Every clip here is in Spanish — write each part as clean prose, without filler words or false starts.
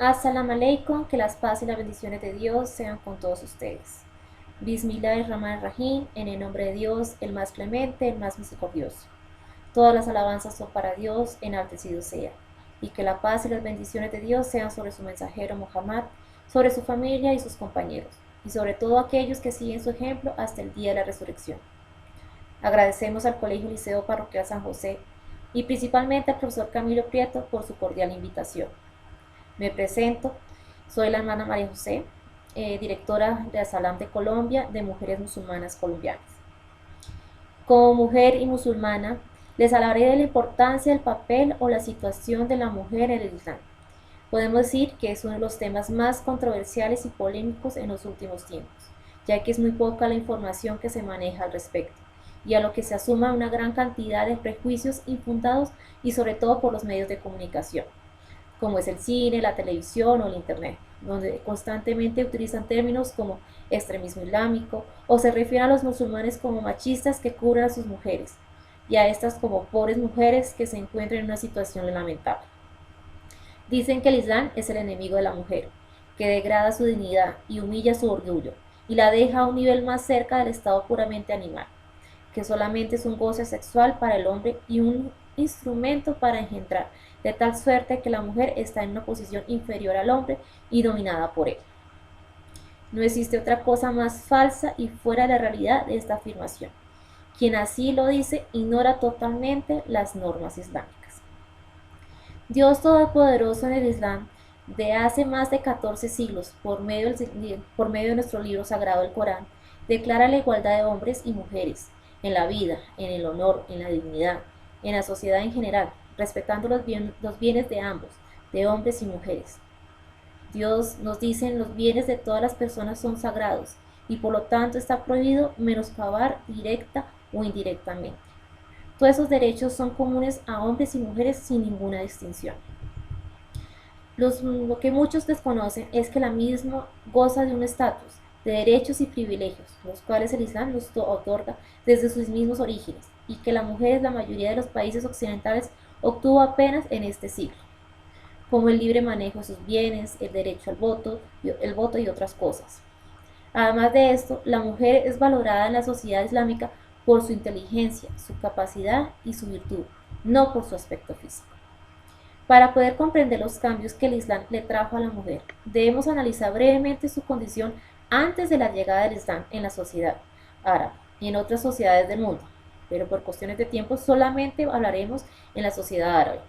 As-salamu alaykum, que las paz y las bendiciones de Dios sean con todos ustedes. Bismillahirrahmanirrahim, en el nombre de Dios, el más clemente, el más misericordioso. Todas las alabanzas son para Dios, enaltecido sea. Y que la paz y las bendiciones de Dios sean sobre su mensajero Muhammad, sobre su familia y sus compañeros, y sobre todo aquellos que siguen su ejemplo hasta el día de la resurrección. Agradecemos al Colegio Liceo Parroquial San José y principalmente al profesor Camilo Prieto por su cordial invitación. Me presento, soy la hermana María José, directora de Asalam de Colombia, de Mujeres Musulmanas Colombianas. Como mujer y musulmana, les hablaré de la importancia del papel o la situación de la mujer en el Islam. Podemos decir que es uno de los temas más controversiales y polémicos en los últimos tiempos, ya que es muy poca la información que se maneja al respecto, y a lo que se asuma una gran cantidad de prejuicios infundados y sobre todo por los medios de comunicación, como es el cine, la televisión o el internet, donde constantemente utilizan términos como extremismo islámico o se refieren a los musulmanes como machistas que cubren a sus mujeres y a estas como pobres mujeres que se encuentran en una situación lamentable. Dicen que el Islam es el enemigo de la mujer, que degrada su dignidad y humilla su orgullo y la deja a un nivel más cerca del estado puramente animal, que solamente es un goce sexual para el hombre y un instrumento para engendrar, de tal suerte que la mujer está en una posición inferior al hombre y dominada por él. No existe otra cosa más falsa y fuera de la realidad de esta afirmación. Quien así lo dice ignora totalmente las normas islámicas. Dios Todopoderoso en el Islam, de hace más de 14 siglos, por medio de nuestro libro sagrado, el Corán, declara la igualdad de hombres y mujeres en la vida, en el honor, en la dignidad, en la sociedad en general, respetando los bienes de ambos, de hombres y mujeres. Dios nos dice: los bienes de todas las personas son sagrados y por lo tanto está prohibido menoscabar directa o indirectamente. Todos esos derechos son comunes a hombres y mujeres sin ninguna distinción. Lo que muchos desconocen es que la misma goza de un estatus, de derechos y privilegios, los cuales el Islam nos otorga desde sus mismos orígenes, y que la mujer en la mayoría de los países occidentales obtuvo apenas en este siglo, como el libre manejo de sus bienes, el derecho al voto y otras cosas. Además de esto, la mujer es valorada en la sociedad islámica por su inteligencia, su capacidad y su virtud, no por su aspecto físico. Para poder comprender los cambios que el Islam le trajo a la mujer, debemos analizar brevemente su condición antes de la llegada del Islam en la sociedad árabe y en otras sociedades del mundo, pero por cuestiones de tiempo solamente hablaremos en la sociedad árabe.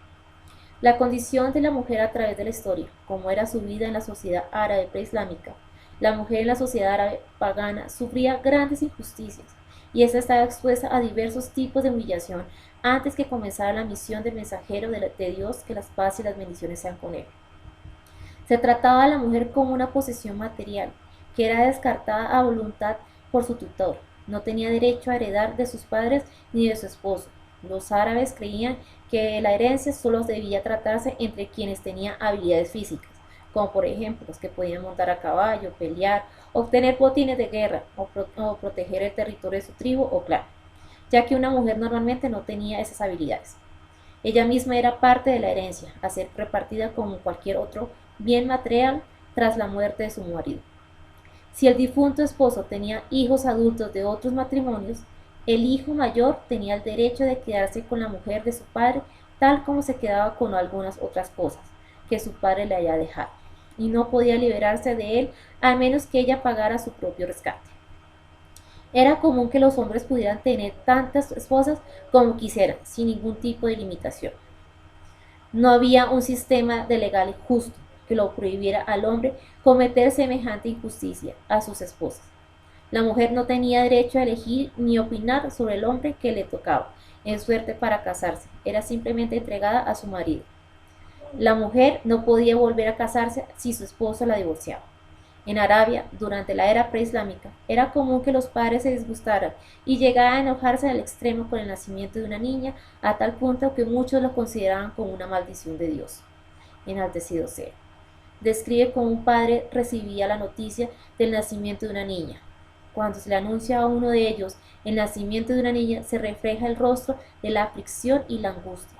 La condición de la mujer a través de la historia, como era su vida en la sociedad árabe preislámica. La mujer en la sociedad árabe pagana sufría grandes injusticias y esta estaba expuesta a diversos tipos de humillación antes que comenzara la misión del mensajero de Dios, que las paz y las bendiciones sean con él. Se trataba a la mujer como una posesión material, que era descartada a voluntad por su tutor. No tenía derecho a heredar de sus padres ni de su esposo. Los árabes creían que la herencia solo debía tratarse entre quienes tenían habilidades físicas, como por ejemplo los que podían montar a caballo, pelear, obtener botines de guerra o proteger el territorio de su tribu o clan, ya que una mujer normalmente no tenía esas habilidades. Ella misma era parte de la herencia, a ser repartida como cualquier otro bien material tras la muerte de su marido. Si el difunto esposo tenía hijos adultos de otros matrimonios, el hijo mayor tenía el derecho de quedarse con la mujer de su padre, tal como se quedaba con algunas otras cosas que su padre le haya dejado, y no podía liberarse de él a menos que ella pagara su propio rescate. Era común que los hombres pudieran tener tantas esposas como quisieran, sin ningún tipo de limitación. No había un sistema de legal justo que lo prohibiera al hombre cometer semejante injusticia a sus esposas. La mujer no tenía derecho a elegir ni opinar sobre el hombre que le tocaba en suerte para casarse, era simplemente entregada a su marido. La mujer no podía volver a casarse si su esposo la divorciaba. En Arabia, durante la era preislámica, era común que los padres se disgustaran y llegaran a enojarse al extremo con el nacimiento de una niña, a tal punto que muchos lo consideraban como una maldición de Dios. Enaltecido sea. Describe cómo un padre recibía la noticia del nacimiento de una niña. Cuando se le anuncia a uno de ellos el nacimiento de una niña, se refleja el rostro de la aflicción y la angustia.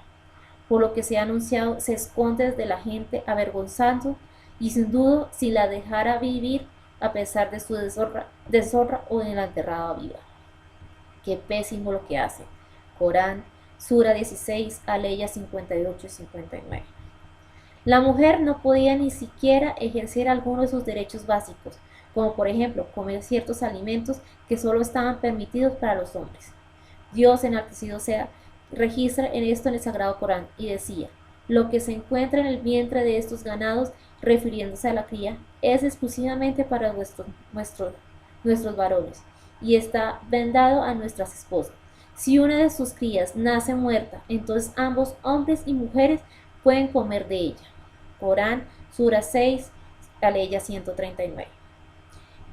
Por lo que se ha anunciado, se esconde de la gente avergonzando y sin duda si la dejara vivir a pesar de su deshonra o en la enterrada viva. Qué pésimo lo que hace. Corán, Sura 16, Aleya 58 y 59. La mujer no podía ni siquiera ejercer alguno de sus derechos básicos, como por ejemplo comer ciertos alimentos que solo estaban permitidos para los hombres. Dios, enaltecido sea, registra en esto en el Sagrado Corán y decía: lo que se encuentra en el vientre de estos ganados, refiriéndose a la cría, es exclusivamente para nuestros varones, y está vendado a nuestras esposas. Si una de sus crías nace muerta, entonces ambos, hombres y mujeres, pueden comer de ella. Corán, Sura 6, Aleya 139.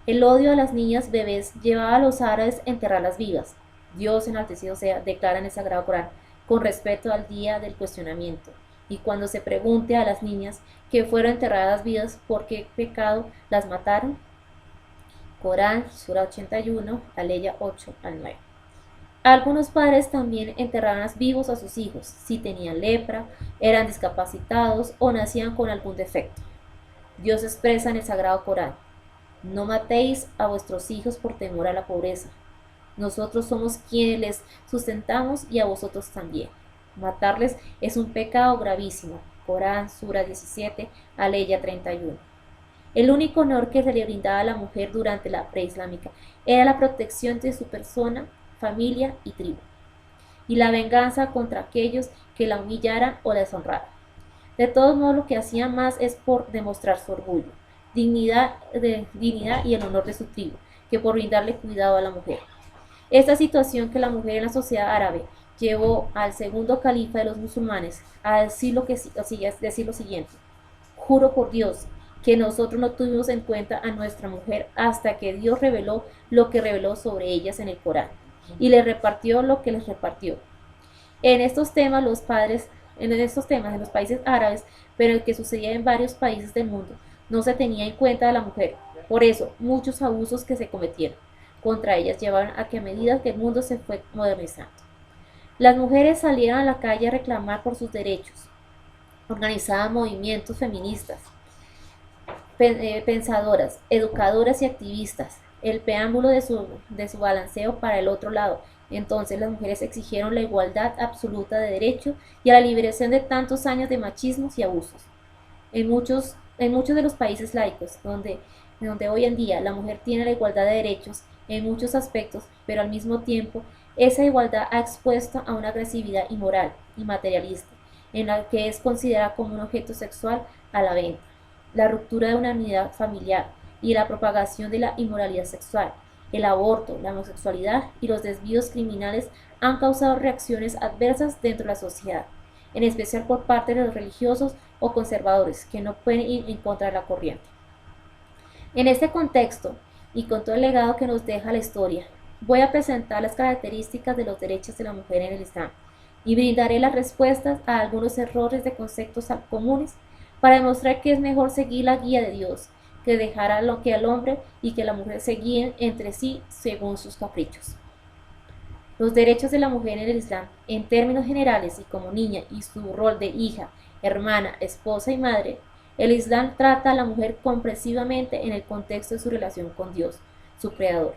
El odio a las niñas bebés llevaba a los árabes a enterrarlas vivas. Dios, enaltecido sea, declara en el Sagrado Corán, con respecto al día del cuestionamiento: y cuando se pregunte a las niñas que fueron enterradas vivas por qué pecado las mataron. Corán, Sura 81, Aleya 8 al 9. Algunos padres también enterraban vivos a sus hijos si tenían lepra, eran discapacitados o nacían con algún defecto. Dios expresa en el Sagrado Corán: no matéis a vuestros hijos por temor a la pobreza. Nosotros somos quienes les sustentamos y a vosotros también. Matarles es un pecado gravísimo. Corán, Sura 17, Aleya 31. El único honor que se le brindaba a la mujer durante la preislámica era la protección de su persona, familia y tribu, y la venganza contra aquellos que la humillaran o la deshonraran. De todos modos, lo que hacía más es por demostrar su orgullo, dignidad y el honor de su tribu, que por brindarle cuidado a la mujer. Esta situación que la mujer en la sociedad árabe llevó al segundo califa de los musulmanes a decir lo siguiente: juro por Dios que nosotros no tuvimos en cuenta a nuestra mujer hasta que Dios reveló lo que reveló sobre ellas en el Corán, y les repartió lo que les repartió. En estos temas los países árabes, pero el que sucedía en varios países del mundo, no se tenía en cuenta a la mujer. Por eso, muchos abusos que se cometieron contra ellas llevaron a que a medida que el mundo se fue modernizando, las mujeres salieron a la calle a reclamar por sus derechos, organizaban movimientos feministas, pensadoras, educadoras y activistas, el preámbulo de su balanceo para el otro lado. Entonces las mujeres exigieron la igualdad absoluta de derechos y a la liberación de tantos años de machismos y abusos. En muchos de los países laicos, donde hoy en día la mujer tiene la igualdad de derechos en muchos aspectos, pero al mismo tiempo esa igualdad ha expuesto a una agresividad inmoral y materialista, en la que es considerada como un objeto sexual a la venta, la ruptura de una unidad familiar y la propagación de la inmoralidad sexual. El aborto, la homosexualidad y los desvíos criminales han causado reacciones adversas dentro de la sociedad, en especial por parte de los religiosos o conservadores que no pueden ir en contra de la corriente. En este contexto, y con todo el legado que nos deja la historia, voy a presentar las características de los derechos de la mujer en el Islam y brindaré las respuestas a algunos errores de conceptos comunes para demostrar que es mejor seguir la guía de Dios que dejar a lo que al hombre y que la mujer se guíen entre sí según sus caprichos. Los derechos de la mujer en el Islam, en términos generales y como niña y su rol de hija, hermana, esposa y madre, el Islam trata a la mujer comprensivamente en el contexto de su relación con Dios, su creador,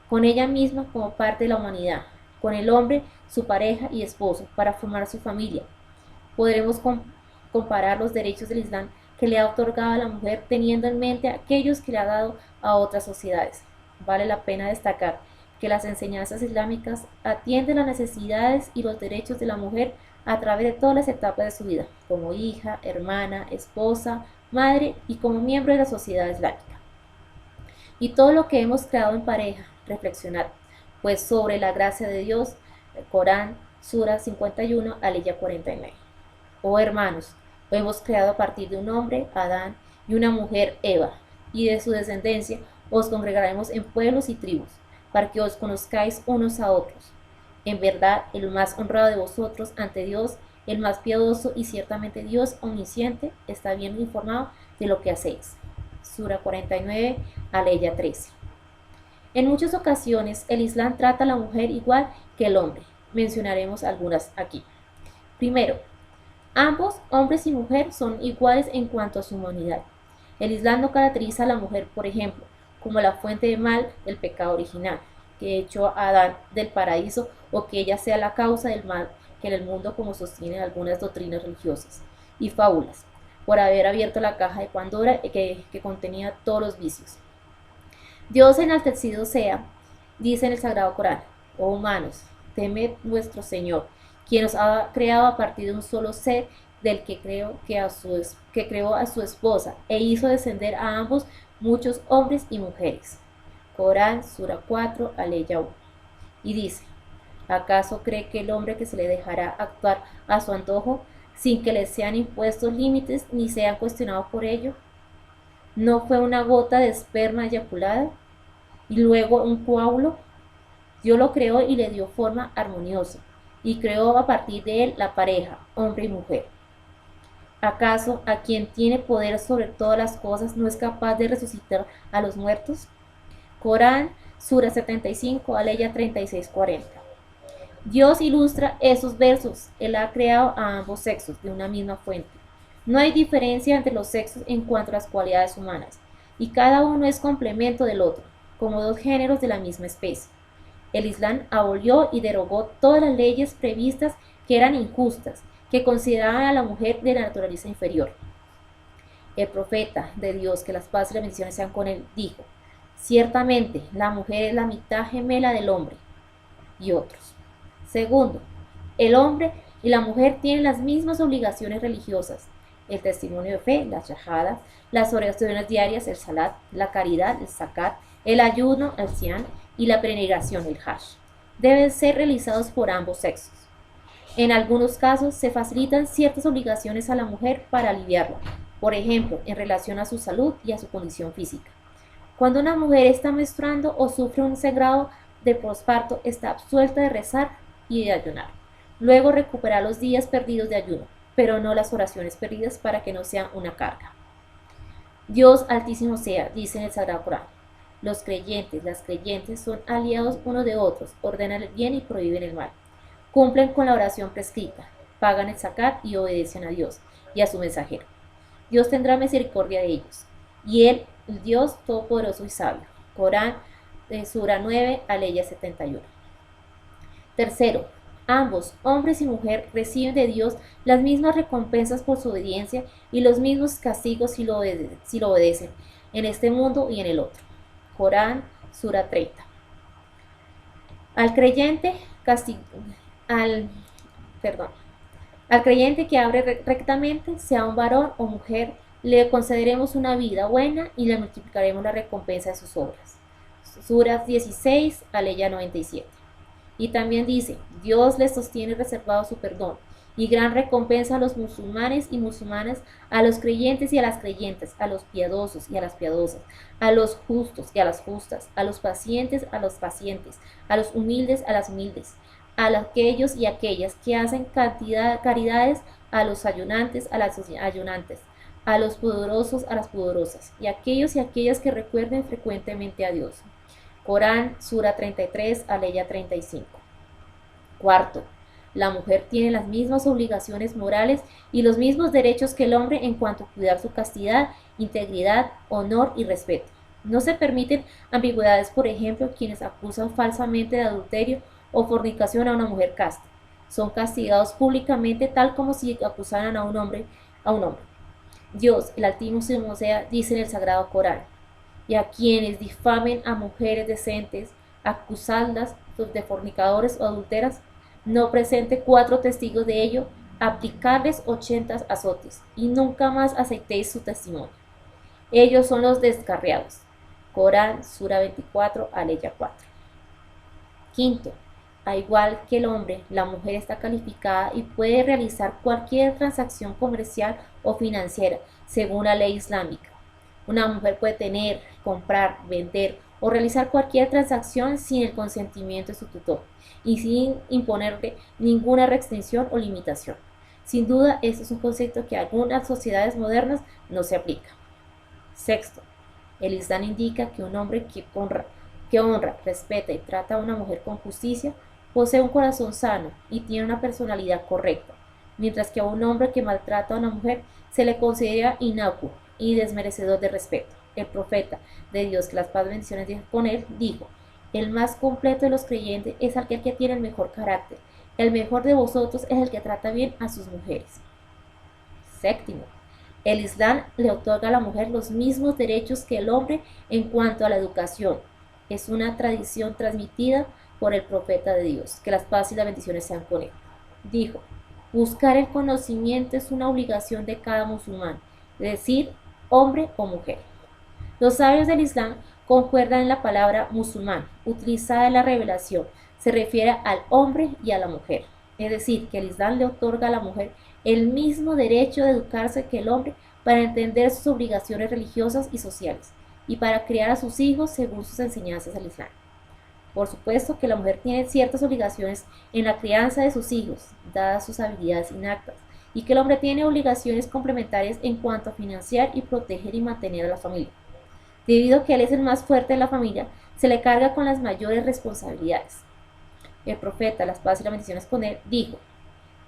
con ella misma como parte de la humanidad, con el hombre, su pareja y esposo, para formar su familia. Podremos comparar los derechos del Islam que le ha otorgado a la mujer teniendo en mente aquellos que le ha dado a otras sociedades. Vale la pena destacar que las enseñanzas islámicas atienden las necesidades y los derechos de la mujer a través de todas las etapas de su vida, como hija, hermana, esposa, madre y como miembro de la sociedad islámica. Y todo lo que hemos creado en pareja, reflexionar, pues sobre la gracia de Dios, el Corán, Sura 51, Aleya 49. Oh hermanos, lo hemos creado a partir de un hombre, Adán, y una mujer, Eva, y de su descendencia os congregaremos en pueblos y tribus, para que os conozcáis unos a otros. En verdad, el más honrado de vosotros ante Dios, el más piadoso y ciertamente Dios omnisciente, está bien informado de lo que hacéis. Sura 49, Aleya 13. En muchas ocasiones, el Islam trata a la mujer igual que el hombre. Mencionaremos algunas aquí. Primero, ambos, hombres y mujer, son iguales en cuanto a su humanidad. El Islam no caracteriza a la mujer, por ejemplo, como la fuente de mal del pecado original, que echó a Adán del paraíso, o que ella sea la causa del mal que en el mundo, como sostienen algunas doctrinas religiosas y fábulas, por haber abierto la caja de Pandora que contenía todos los vicios. Dios enaltecido sea, dice en el Sagrado Corán: oh humanos, temed vuestro Señor, quien os ha creado a partir de un solo ser, del que creó a su esposa e hizo descender a ambos muchos hombres y mujeres. Corán, Sura 4, Aleya 1. Y dice: ¿acaso cree que el hombre que se le dejará actuar a su antojo, sin que le sean impuestos límites ni sean cuestionados por ello? ¿No fue una gota de esperma eyaculada y luego un coágulo? Dios lo creó y le dio forma armoniosa, y creó a partir de él la pareja, hombre y mujer. ¿Acaso a quien tiene poder sobre todas las cosas no es capaz de resucitar a los muertos? Corán, Sura 75, Aleya 36-40. Dios ilustra esos versos. Él ha creado a ambos sexos de una misma fuente. No hay diferencia entre los sexos en cuanto a las cualidades humanas, y cada uno es complemento del otro, como dos géneros de la misma especie. El Islam abolió y derogó todas las leyes previstas que eran injustas, que consideraban a la mujer de naturaleza inferior. El profeta de Dios, que las paz y las bendiciones sean con él, dijo: ciertamente la mujer es la mitad gemela del hombre. Y otros. Segundo, el hombre y la mujer tienen las mismas obligaciones religiosas: el testimonio de fe, la shahada, las oraciones diarias, el salat, la caridad, el zakat, el ayuno, el siam, y la peregrinación, el hajj. Deben ser realizados por ambos sexos. En algunos casos se facilitan ciertas obligaciones a la mujer para aliviarla, por ejemplo, en relación a su salud y a su condición física. Cuando una mujer está menstruando o sufre un sangrado de posparto, está absuelta de rezar y de ayunar. Luego recuperar los días perdidos de ayuno, pero no las oraciones perdidas, para que no sean una carga. Dios altísimo sea, dice en el Sagrado Corán: los creyentes, las creyentes son aliados unos de otros, ordenan el bien y prohíben el mal, cumplen con la oración prescrita, pagan el zakat y obedecen a Dios y a su mensajero. Dios tendrá misericordia de ellos, y él, el Dios todopoderoso y sabio. Corán, Sura 9, Aleya 71. Tercero, ambos, hombres y mujer, reciben de Dios las mismas recompensas por su obediencia y los mismos castigos si lo obedecen, en este mundo y en el otro. Corán, Sura 30. Al creyente, al creyente que abre rectamente, sea un varón o mujer, le concederemos una vida buena y le multiplicaremos la recompensa de sus obras. Suras 16, Aleya 97. Y también dice: Dios les sostiene reservado su perdón y gran recompensa a los musulmanes y musulmanas, a los creyentes y a las creyentes, a los piadosos y a las piadosas, a los justos y a las justas, a los pacientes a los pacientes, a los humildes a las humildes, a aquellos y aquellas que hacen caridades, a los ayunantes a las ayunantes, a los pudorosos a las pudorosas, y aquellos y aquellas que recuerden frecuentemente a Dios. Corán, Sura 33, Aleya 35. Cuarto, la mujer tiene las mismas obligaciones morales y los mismos derechos que el hombre en cuanto a cuidar su castidad, integridad, honor y respeto. No se permiten ambigüedades, por ejemplo, quienes acusan falsamente de adulterio o fornicación a una mujer casta. Son castigados públicamente, tal como si acusaran a un hombre. Dios, el Altísimo sea, dice en el Sagrado Corán: y a quienes difamen a mujeres decentes, acusadlas de fornicadores o adúlteras, no presente 4 testigos de ello, aplicarles 80 azotes, y nunca más aceptéis su testimonio. Ellos son los descarriados. Corán, Sura 24, Aleya 4. Quinto, al igual que el hombre, la mujer está calificada y puede realizar cualquier transacción comercial o financiera según la ley islámica. Una mujer puede tener, comprar, vender o realizar cualquier transacción sin el consentimiento de su tutor y sin imponerle ninguna restricción o limitación. Sin duda, este es un concepto que a algunas sociedades modernas no se aplica. Sexto, el Islam indica que un hombre que honra, respeta y trata a una mujer con justicia posee un corazón sano y tiene una personalidad correcta, mientras que a un hombre que maltrata a una mujer se le considera inocuo, y desmerecedor de respeto. El profeta de Dios, que las paz y bendiciones dijo con él, dijo: el más completo de los creyentes es aquel que tiene el mejor carácter. El mejor de vosotros es el que trata bien a sus mujeres. Séptimo, el Islam le otorga a la mujer los mismos derechos que el hombre en cuanto a la educación. Es una tradición transmitida por el profeta de Dios, que las paz y las bendiciones sean con él. Dijo: buscar el conocimiento es una obligación de cada musulmán, es decir, hombre o mujer. Los sabios del Islam concuerdan en la palabra musulmán, utilizada en la revelación. Se refiere al hombre y a la mujer. Es decir, que el Islam le otorga a la mujer el mismo derecho de educarse que el hombre para entender sus obligaciones religiosas y sociales y para criar a sus hijos según sus enseñanzas del Islam. Por supuesto que la mujer tiene ciertas obligaciones en la crianza de sus hijos, dadas sus habilidades innatas, y que el hombre tiene obligaciones complementarias en cuanto a financiar y proteger y mantener a la familia. Debido a que él es el más fuerte de la familia, se le carga con las mayores responsabilidades. El profeta, las paz y las bendiciones con él, dijo: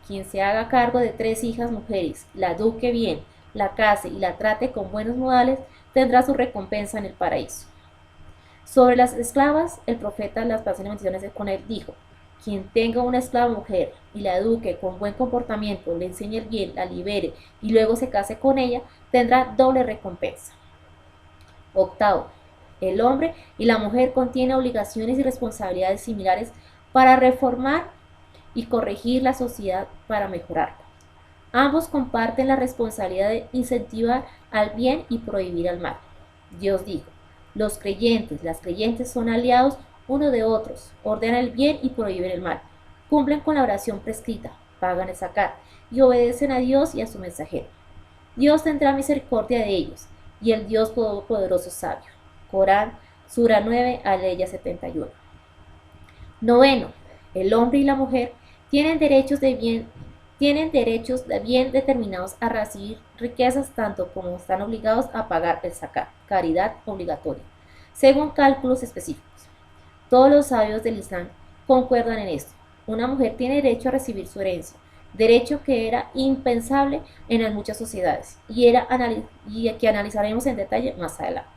quien se haga cargo de 3 hijas mujeres, la eduque bien, la case y la trate con buenos modales, tendrá su recompensa en el paraíso. Sobre las esclavas, el profeta, las paz y las bendiciones con él, dijo: quien tenga una esclava mujer y la eduque con buen comportamiento, le enseñe el bien, la libere y luego se case con ella, tendrá doble recompensa. Octavo, el hombre y la mujer contienen obligaciones y responsabilidades similares para reformar y corregir la sociedad para mejorarla. Ambos comparten la responsabilidad de incentivar al bien y prohibir al mal. Dios dijo: los creyentes, las creyentes son aliados uno de otros, ordenan el bien y prohíben el mal, cumplen con la oración prescrita, pagan el zakat y obedecen a Dios y a su mensajero. Dios tendrá misericordia de ellos, y el Dios Todopoderoso sabio. Corán, Sura 9, aleya 71. Noveno, el hombre y la mujer tienen derechos de bien determinados a recibir riquezas, tanto como están obligados a pagar el zakat, caridad obligatoria, según cálculos específicos. Todos los sabios del Islam concuerdan en esto. Una mujer tiene derecho a recibir su herencia, derecho que era impensable en muchas sociedades y que analizaremos en detalle más adelante.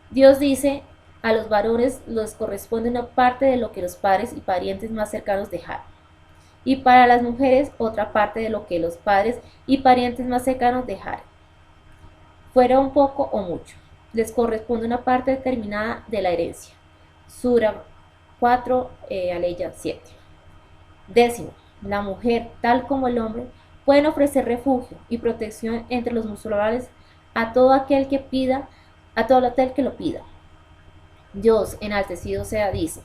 Dios dice: a los varones les corresponde una parte de lo que los padres y parientes más cercanos dejaron, y para las mujeres otra parte de lo que los padres y parientes más cercanos dejaron. Fuera un poco o mucho, les corresponde una parte determinada de la herencia. Sura 4, aleya 7. Décimo, la mujer, tal como el hombre, pueden ofrecer refugio y protección entre los musulmanes a todo aquel que lo pida. Dios, enaltecido sea, dice: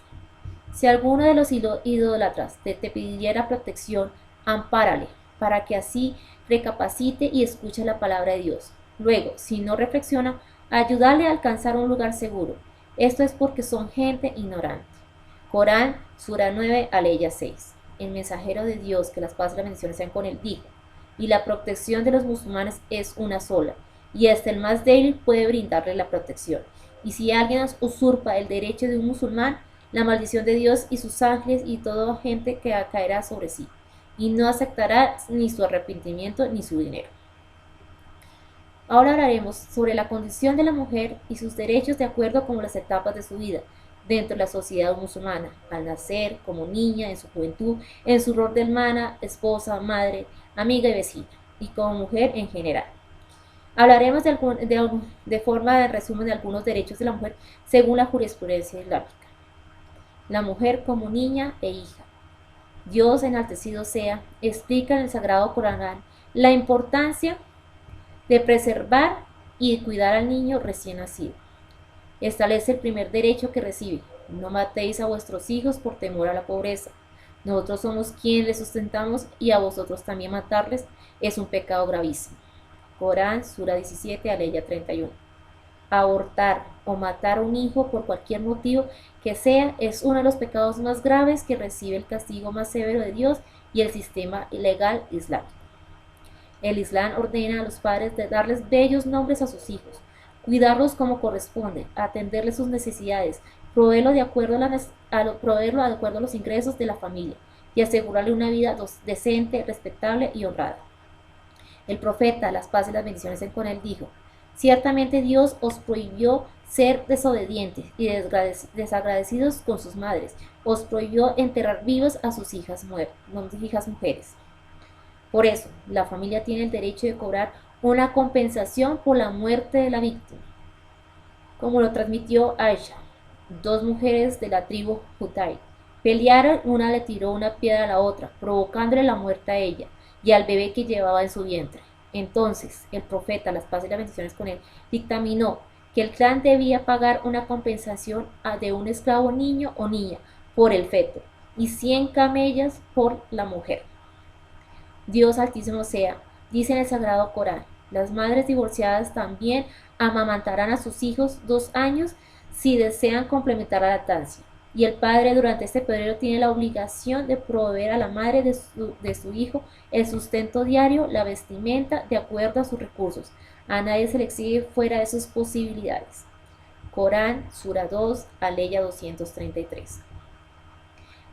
si alguno de los idólatras te pidiera protección, ampárale, para que así recapacite y escuche la palabra de Dios. Luego, si no reflexiona, ayúdale a alcanzar un lugar seguro. Esto es porque son gente ignorante. Corán, Sura 9, aleya 6. El mensajero de Dios, que las paz y las bendiciones sean con él, dijo: y la protección de los musulmanes es una sola, y hasta el más débil puede brindarle la protección. Y si alguien usurpa el derecho de un musulmán, la maldición de Dios y sus ángeles y toda gente que caerá sobre sí, y no aceptará ni su arrepentimiento ni su dinero. Ahora hablaremos sobre la condición de la mujer y sus derechos de acuerdo con las etapas de su vida dentro de la sociedad musulmana: al nacer, como niña, en su juventud, en su rol de hermana, esposa, madre, amiga y vecina, y como mujer en general. Hablaremos de forma de resumen de algunos derechos de la mujer según la jurisprudencia islámica. La mujer como niña e hija. Dios, enaltecido sea, explica en el Sagrado Corán la importancia de preservar y cuidar al niño recién nacido. Establece el primer derecho que recibe: no matéis a vuestros hijos por temor a la pobreza. Nosotros somos quienes les sustentamos, y a vosotros también matarles es un pecado gravísimo. Corán, Sura 17, aleya 31. Abortar o matar a un hijo por cualquier motivo que sea es uno de los pecados más graves que recibe el castigo más severo de Dios y el sistema legal islámico. El Islam ordena a los padres de darles bellos nombres a sus hijos, cuidarlos como corresponde, atenderles sus necesidades, proveerlo de acuerdo a los ingresos de la familia y asegurarle una vida decente, respetable y honrada. El profeta, las paz y las bendiciones sean con él, dijo: ciertamente Dios os prohibió ser desobedientes y desagradecidos con sus madres. Os prohibió enterrar vivos a sus hijas mujeres. Por eso, la familia tiene el derecho de cobrar una compensación por la muerte de la víctima, como lo transmitió Aisha. Dos mujeres de la tribu Hutai pelearon, una le tiró una piedra a la otra, provocándole la muerte a ella y al bebé que llevaba en su vientre. Entonces, el profeta, las paz y las bendiciones con él, dictaminó que el clan debía pagar una compensación de un esclavo niño o niña por el feto y 100 camellas por la mujer. Dios Altísimo sea, dice en el Sagrado Corán: las madres divorciadas también amamantarán a sus hijos 2 años si desean complementar la lactancia. Y el padre durante este periodo tiene la obligación de proveer a la madre de su hijo el sustento diario, la vestimenta, de acuerdo a sus recursos. A nadie se le exige fuera de sus posibilidades. Corán, Sura 2, Aleya 233.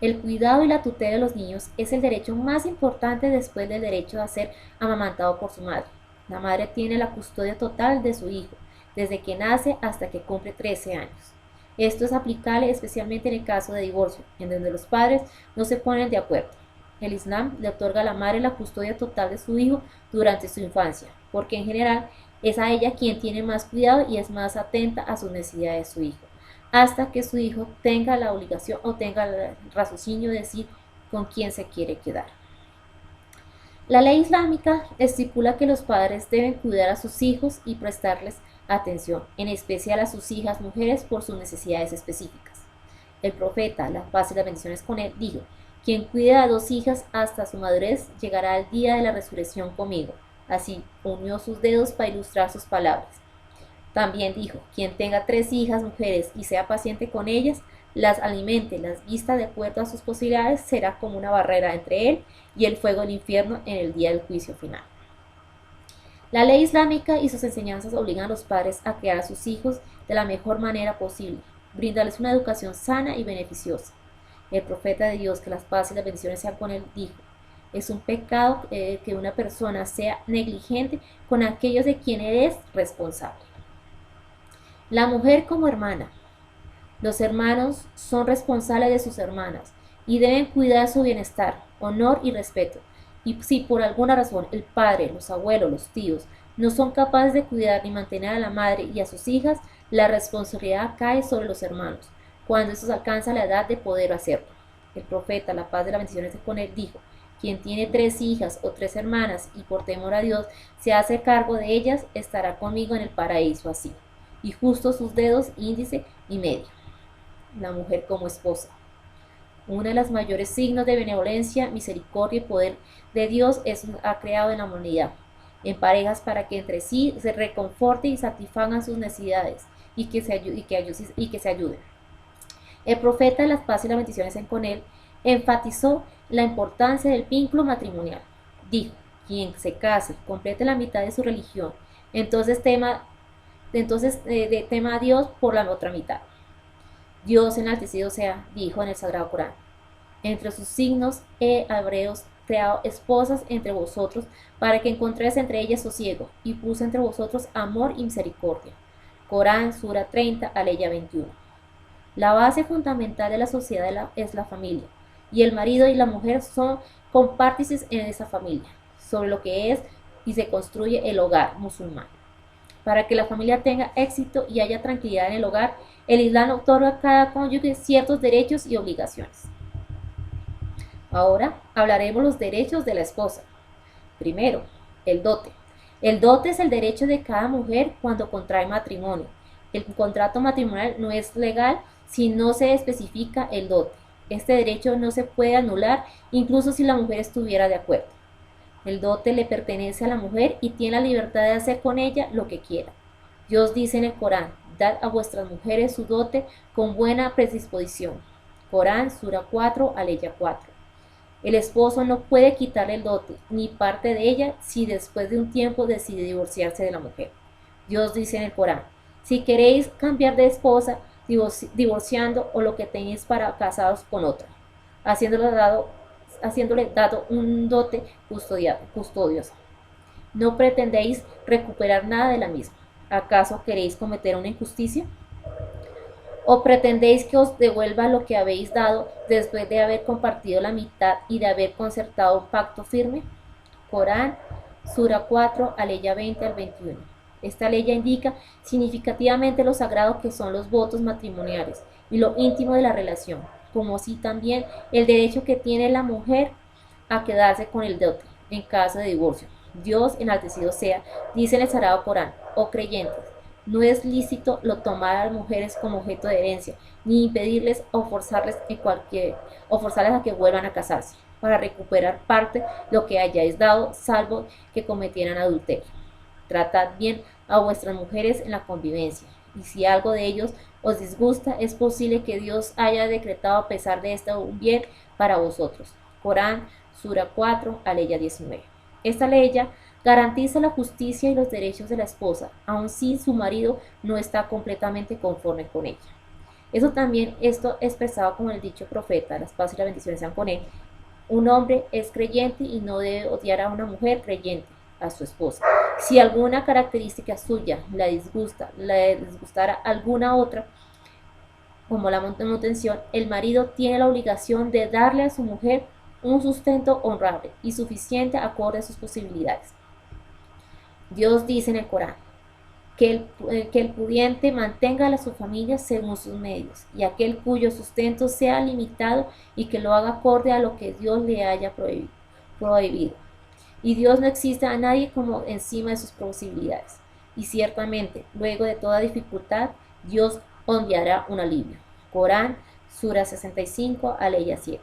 El cuidado y la tutela de los niños es el derecho más importante después del derecho a ser amamantado por su madre. La madre tiene la custodia total de su hijo, desde que nace hasta que cumple 13 años. Esto es aplicable especialmente en el caso de divorcio, en donde los padres no se ponen de acuerdo. El Islam le otorga a la madre la custodia total de su hijo durante su infancia, porque en general es a ella quien tiene más cuidado y es más atenta a sus necesidades de su hijo, hasta que su hijo tenga la obligación o tenga el raciocinio de decir con quién se quiere quedar. La ley islámica estipula que los padres deben cuidar a sus hijos y prestarles atención, en especial a sus hijas mujeres por sus necesidades específicas. El profeta, la paz y las bendiciones con él, dijo: quien cuida a 2 hijas hasta su madurez llegará al día de la resurrección conmigo. Así unió sus dedos para ilustrar sus palabras. También dijo: quien tenga 3 hijas mujeres y sea paciente con ellas, las alimente, las vista de acuerdo a sus posibilidades, será como una barrera entre él y el fuego del infierno en el día del juicio final. La ley islámica y sus enseñanzas obligan a los padres a criar a sus hijos de la mejor manera posible, brindarles una educación sana y beneficiosa. El profeta de Dios, que las paz y las bendiciones sean con él, dijo: es un pecado que una persona sea negligente con aquellos de quienes es responsable. La mujer como hermana. Los hermanos son responsables de sus hermanas y deben cuidar su bienestar, honor y respeto. Y si por alguna razón el padre, los abuelos, los tíos no son capaces de cuidar ni mantener a la madre y a sus hijas, la responsabilidad cae sobre los hermanos, cuando estos alcanzan la edad de poder hacerlo. El profeta, la paz de las bendiciones con él, dijo: quien tiene 3 hijas o 3 hermanas y por temor a Dios se hace cargo de ellas, estará conmigo en el paraíso así. Y justo sus dedos índice y medio. La mujer como esposa. Uno de los mayores signos de benevolencia, misericordia y poder de Dios ha creado en la humanidad, en parejas, para que entre sí se reconforten y satisfagan sus necesidades y que se ayuden. El profeta, las paz y las bendiciones sean con él, enfatizó la importancia del vínculo matrimonial. Dijo: quien se case, complete la mitad de su religión, entonces tema a Dios por la otra mitad. Dios enaltecido sea, dijo en el Sagrado Corán: entre sus signos habréos creado esposas entre vosotros, para que encontréis entre ellas sosiego, y puse entre vosotros amor y misericordia. Corán, Sura 30, Aleya 21. La base fundamental de la sociedad es la familia, y el marido y la mujer son compártices en esa familia, sobre lo que es y se construye el hogar musulmán. Para que la familia tenga éxito y haya tranquilidad en el hogar, el Islam otorga a cada cónyuge ciertos derechos y obligaciones. Ahora hablaremos los derechos de la esposa. Primero, el dote. El dote es el derecho de cada mujer cuando contrae matrimonio. El contrato matrimonial no es legal si no se especifica el dote. Este derecho no se puede anular, incluso si la mujer estuviera de acuerdo. El dote le pertenece a la mujer y tiene la libertad de hacer con ella lo que quiera. Dios dice en el Corán: dad a vuestras mujeres su dote con buena predisposición. Corán, Sura 4, Aleya 4. El esposo no puede quitarle el dote ni parte de ella si después de un tiempo decide divorciarse de la mujer. Dios dice en el Corán: si queréis cambiar de esposa, divorciando o lo que tenéis para casaros con otra, haciéndole dado un dote custodioso. No pretendéis recuperar nada de la misma. ¿Acaso queréis cometer una injusticia? ¿O pretendéis que os devuelva lo que habéis dado después de haber compartido la mitad y de haber concertado un pacto firme? Corán, Sura 4, aleya 20 al 21. Esta ley indica significativamente lo sagrado que son los votos matrimoniales y lo íntimo de la relación, como así también el derecho que tiene la mujer a quedarse con el dote en caso de divorcio. Dios enaltecido sea, dice en el Sagrado Corán: oh creyentes, no es lícito lo tomar a las mujeres como objeto de herencia, ni impedirles o forzarles a que vuelvan a casarse, para recuperar parte de lo que hayáis dado, salvo que cometieran adulterio. Tratad bien a vuestras mujeres en la convivencia, y si algo de ellos os disgusta, es posible que Dios haya decretado a pesar de esto un bien para vosotros. Corán, Sura 4, aleya 19. Esta ley garantiza la justicia y los derechos de la esposa, aun si su marido no está completamente conforme con ella. Eso también, esto expresado como el dicho profeta, las paz y las bendiciones sean con él: un hombre es creyente y no debe odiar a una mujer creyente, a su esposa. Si alguna característica suya la disgustara alguna otra, como la manutención, el marido tiene la obligación de darle a su mujer un sustento honrable y suficiente acorde a sus posibilidades. Dios dice en el Corán que el pudiente mantenga a su familia según sus medios, y aquel cuyo sustento sea limitado y que lo haga acorde a lo que Dios le haya prohibido. Y Dios no existe a nadie como encima de sus posibilidades. Y ciertamente, luego de toda dificultad, Dios enviará un alivio. Corán, Sura 65, aleya 7.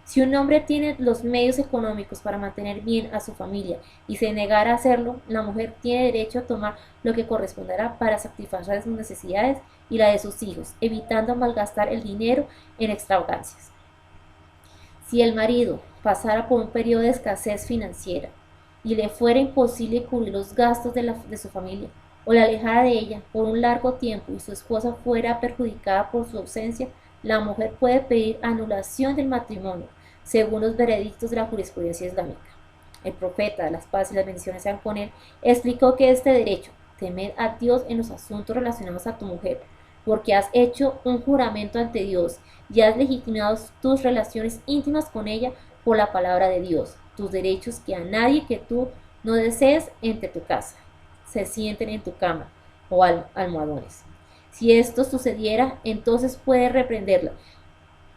Si un hombre tiene los medios económicos para mantener bien a su familia y se negara a hacerlo, la mujer tiene derecho a tomar lo que corresponderá para satisfacer sus necesidades y la de sus hijos, evitando malgastar el dinero en extravagancias. Si el marido pasara por un periodo de escasez financiera y le fuera imposible cubrir los gastos de su familia, o la alejara de ella por un largo tiempo y su esposa fuera perjudicada por su ausencia, la mujer puede pedir anulación del matrimonio, según los veredictos de la jurisprudencia islámica. El profeta, las paz y las bendiciones sean con él, explicó que este derecho: temer a Dios en los asuntos relacionados a tu mujer, porque has hecho un juramento ante Dios y has legitimado tus relaciones íntimas con ella por la palabra de Dios, tus derechos que a nadie que tú no desees entre tu casa se sienten en tu cama o almohadones. Si esto sucediera, entonces puedes reprenderla,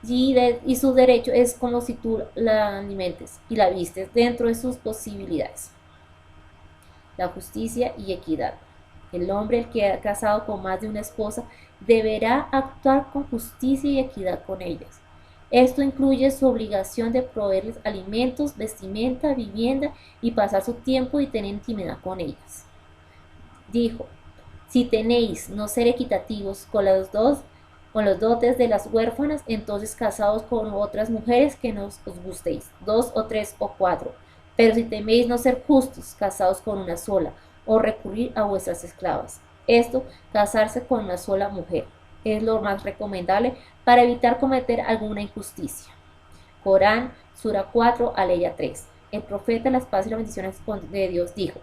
y su derecho es como si tú la alimentes y la vistes dentro de sus posibilidades. La justicia y equidad. El hombre, el que ha casado con más de una esposa, deberá actuar con justicia y equidad con ellas. Esto incluye su obligación de proveerles alimentos, vestimenta, vivienda y pasar su tiempo y tener intimidad con ellas. Dijo: si tenéis no ser equitativos con los dotes de las huérfanas, entonces casaos con otras mujeres que no os gustéis, 2 o 3 o 4. Pero si teméis no ser justos, casaos con una sola, o recurrir a vuestras esclavas. Esto, casarse con una sola mujer, es lo más recomendable para evitar cometer alguna injusticia. Corán, Sura 4, aleya 3. El profeta, las paz y las bendiciones de Dios, dijo: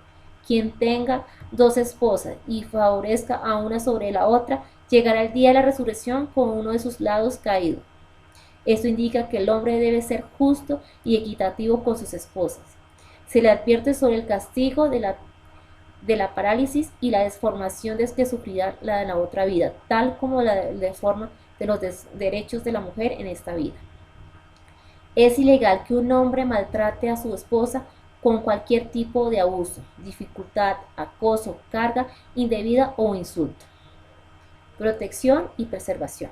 quien tenga 2 esposas y favorezca a una sobre la otra, llegará el día de la resurrección con uno de sus lados caído. Esto indica que el hombre debe ser justo y equitativo con sus esposas. Se le advierte sobre el castigo de la parálisis y la desformación que sufrirá la de la otra vida, tal como la deforma de los derechos de la mujer en esta vida. Es ilegal que un hombre maltrate a su esposa con cualquier tipo de abuso, dificultad, acoso, carga indebida o insulto. Protección y preservación.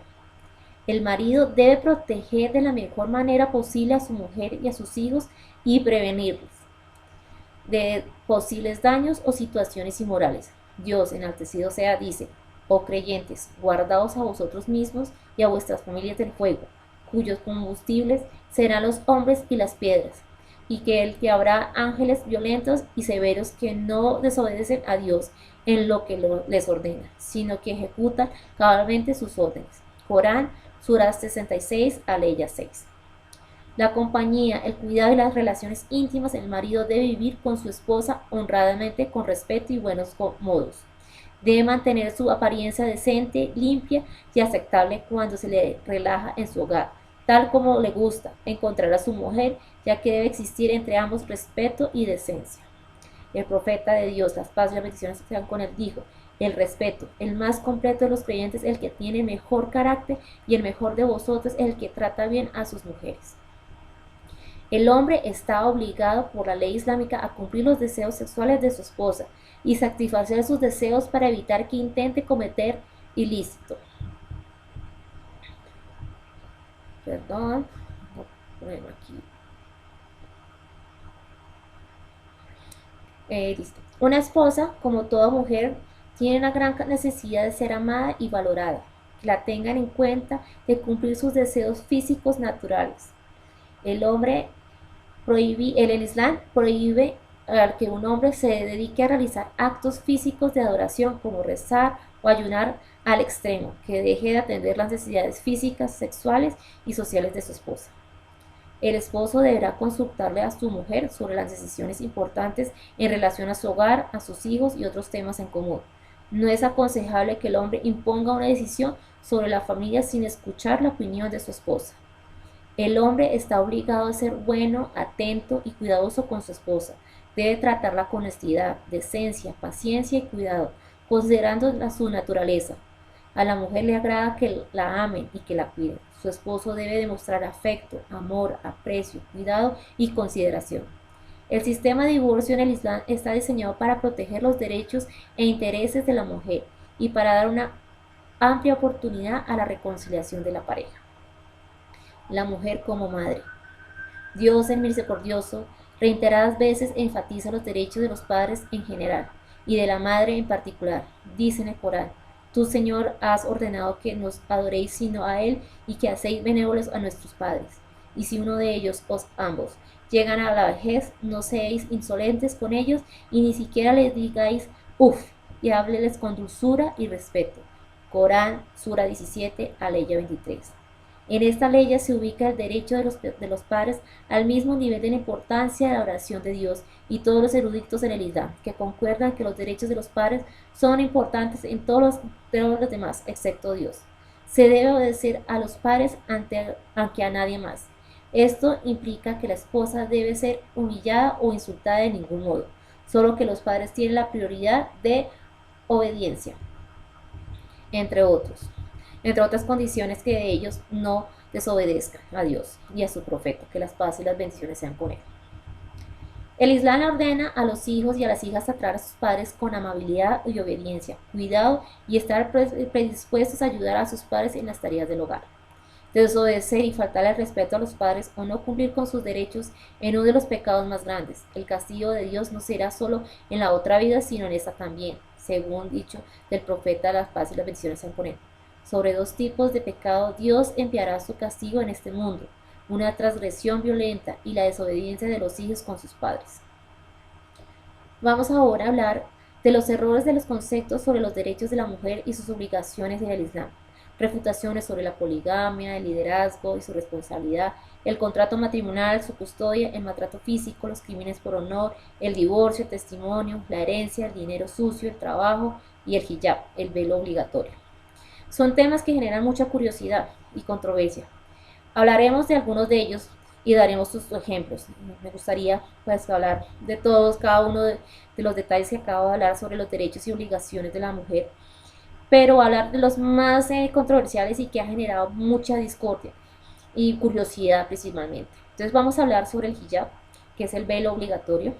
El marido debe proteger de la mejor manera posible a su mujer y a sus hijos y prevenirlos de posibles daños o situaciones inmorales. Dios, enaltecido sea, dice: oh creyentes, guardaos a vosotros mismos y a vuestras familias del fuego, cuyos combustibles serán los hombres y las piedras, y que habrá ángeles violentos y severos que no desobedecen a Dios en lo que les ordena, sino que ejecutan cabalmente sus órdenes. Corán, Sura 66, aleya 6. La compañía, el cuidado y las relaciones íntimas, el marido debe vivir con su esposa honradamente, con respeto y buenos modos. Debe mantener su apariencia decente, limpia y aceptable cuando se le relaja en su hogar, tal como le gusta encontrar a su mujer, ya que debe existir entre ambos respeto y decencia. El profeta de Dios, las paz y las bendiciones sean con él, dijo: el respeto, el más completo de los creyentes, el que tiene mejor carácter, y el mejor de vosotros, el que trata bien a sus mujeres. El hombre está obligado por la ley islámica a cumplir los deseos sexuales de su esposa y satisfacer sus deseos para evitar que intente cometer ilícito. Perdón, voy a ponerlo aquí. Listo. Una esposa, como toda mujer, tiene una gran necesidad de ser amada y valorada, que la tengan en cuenta, de cumplir sus deseos físicos naturales. El hombre el Islam prohíbe al que un hombre se dedique a realizar actos físicos de adoración como rezar o ayunar al extremo, que deje de atender las necesidades físicas, sexuales y sociales de su esposa. El esposo deberá consultarle a su mujer sobre las decisiones importantes en relación a su hogar, a sus hijos y otros temas en común. No es aconsejable que el hombre imponga una decisión sobre la familia sin escuchar la opinión de su esposa. El hombre está obligado a ser bueno, atento y cuidadoso con su esposa. Debe tratarla con honestidad, decencia, paciencia y cuidado, considerando su naturaleza. A la mujer le agrada que la amen y que la cuiden. Su esposo debe demostrar afecto, amor, aprecio, cuidado y consideración. El sistema de divorcio en el Islam está diseñado para proteger los derechos e intereses de la mujer y para dar una amplia oportunidad a la reconciliación de la pareja. La mujer como madre. Dios, el misericordioso, reiteradas veces enfatiza los derechos de los padres en general y de la madre en particular. Dice en el Corán: tú, Señor, has ordenado que nos adoréis sino a Él y que hacéis benévolos a nuestros padres. Y si uno de ellos, o ambos, llegan a la vejez, no seáis insolentes con ellos y ni siquiera les digáis uff, y hábleles con dulzura y respeto. Corán, Sura 17, aleya 23. En esta ley se ubica el derecho de los padres al mismo nivel de la importancia de la oración de Dios, y todos los eruditos en el Islam que concuerdan que los derechos de los padres son importantes en todos los demás, excepto Dios. Se debe obedecer a los padres aunque a nadie más. Esto implica que la esposa debe ser humillada o insultada de ningún modo, solo que los padres tienen la prioridad de obediencia, entre otras condiciones, que ellos no desobedezcan a Dios y a su profeta, que las paz y las bendiciones sean con él. El Islam ordena a los hijos y a las hijas tratar a sus padres con amabilidad y obediencia, cuidado y estar predispuestos a ayudar a sus padres en las tareas del hogar. Desobedecer y faltar el respeto a los padres o no cumplir con sus derechos es uno de los pecados más grandes. El castigo de Dios no será solo en la otra vida, sino en esta también, según dicho del profeta, las paz y las bendiciones sean con él. Sobre dos tipos de pecado Dios enviará su castigo en este mundo: una transgresión violenta y la desobediencia de los hijos con sus padres. Vamos ahora a hablar de los errores de los conceptos sobre los derechos de la mujer y sus obligaciones en el Islam. Refutaciones sobre la poligamia, el liderazgo y su responsabilidad, el contrato matrimonial, su custodia, el maltrato físico, los crímenes por honor, el divorcio, el testimonio, la herencia, el dinero sucio, el trabajo y el hijab, el velo obligatorio. Son temas que generan mucha curiosidad y controversia. Hablaremos de algunos de ellos y daremos sus ejemplos. Me gustaría hablar de todos, cada uno de los detalles que acabo de hablar sobre los derechos y obligaciones de la mujer, pero hablar de los más controversiales y que ha generado mucha discordia y curiosidad principalmente. Entonces vamos a hablar sobre el hijab, que es el velo obligatorio.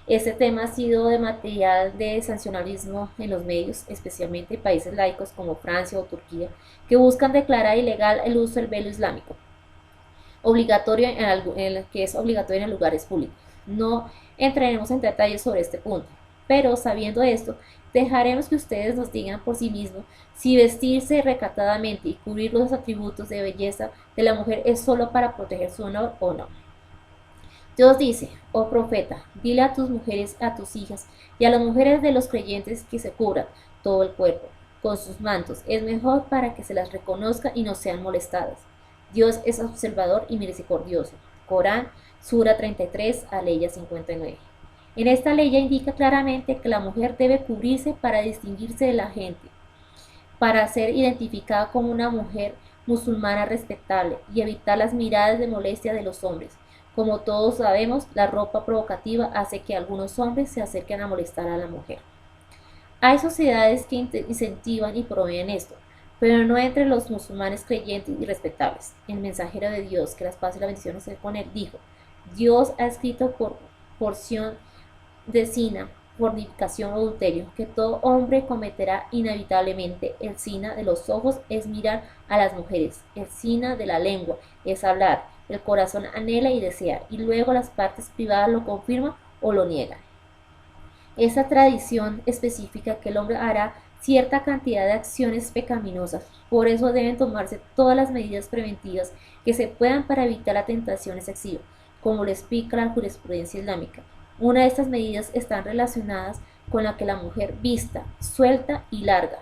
Este tema ha sido de material de sancionalismo en los medios, especialmente en países laicos como Francia o Turquía, que buscan declarar ilegal el uso del velo islámico, que es obligatorio en lugares públicos. No entraremos en detalles sobre este punto, pero sabiendo esto, dejaremos que ustedes nos digan por sí mismos si vestirse recatadamente y cubrir los atributos de belleza de la mujer es solo para proteger su honor o no. Dios dice: oh profeta, dile a tus mujeres, a tus hijas y a las mujeres de los creyentes que se cubran todo el cuerpo con sus mantos. Es mejor para que se las reconozca y no sean molestadas. Dios es observador y misericordioso. Corán, Sura 33, Aleya 59. En esta ley indica claramente que la mujer debe cubrirse para distinguirse de la gente, para ser identificada como una mujer musulmana respetable y evitar las miradas de molestia de los hombres. Como todos sabemos, la ropa provocativa hace que algunos hombres se acerquen a molestar a la mujer. Hay sociedades que incentivan y proveen esto, pero no entre los musulmanes creyentes y respetables. El mensajero de Dios, que las paz y las bendiciones sean con él, dijo: Dios ha escrito por porción de zina, fornicación o adulterio, que todo hombre cometerá inevitablemente. El zina de los ojos es mirar a las mujeres, el zina de la lengua es hablar, el corazón anhela y desea, y luego las partes privadas lo confirman o lo niegan. Esa tradición especifica que el hombre hará cierta cantidad de acciones pecaminosas, por eso deben tomarse todas las medidas preventivas que se puedan para evitar la tentación excesiva, como lo explica la jurisprudencia islámica. Una de estas medidas están relacionadas con la que la mujer vista, suelta y larga,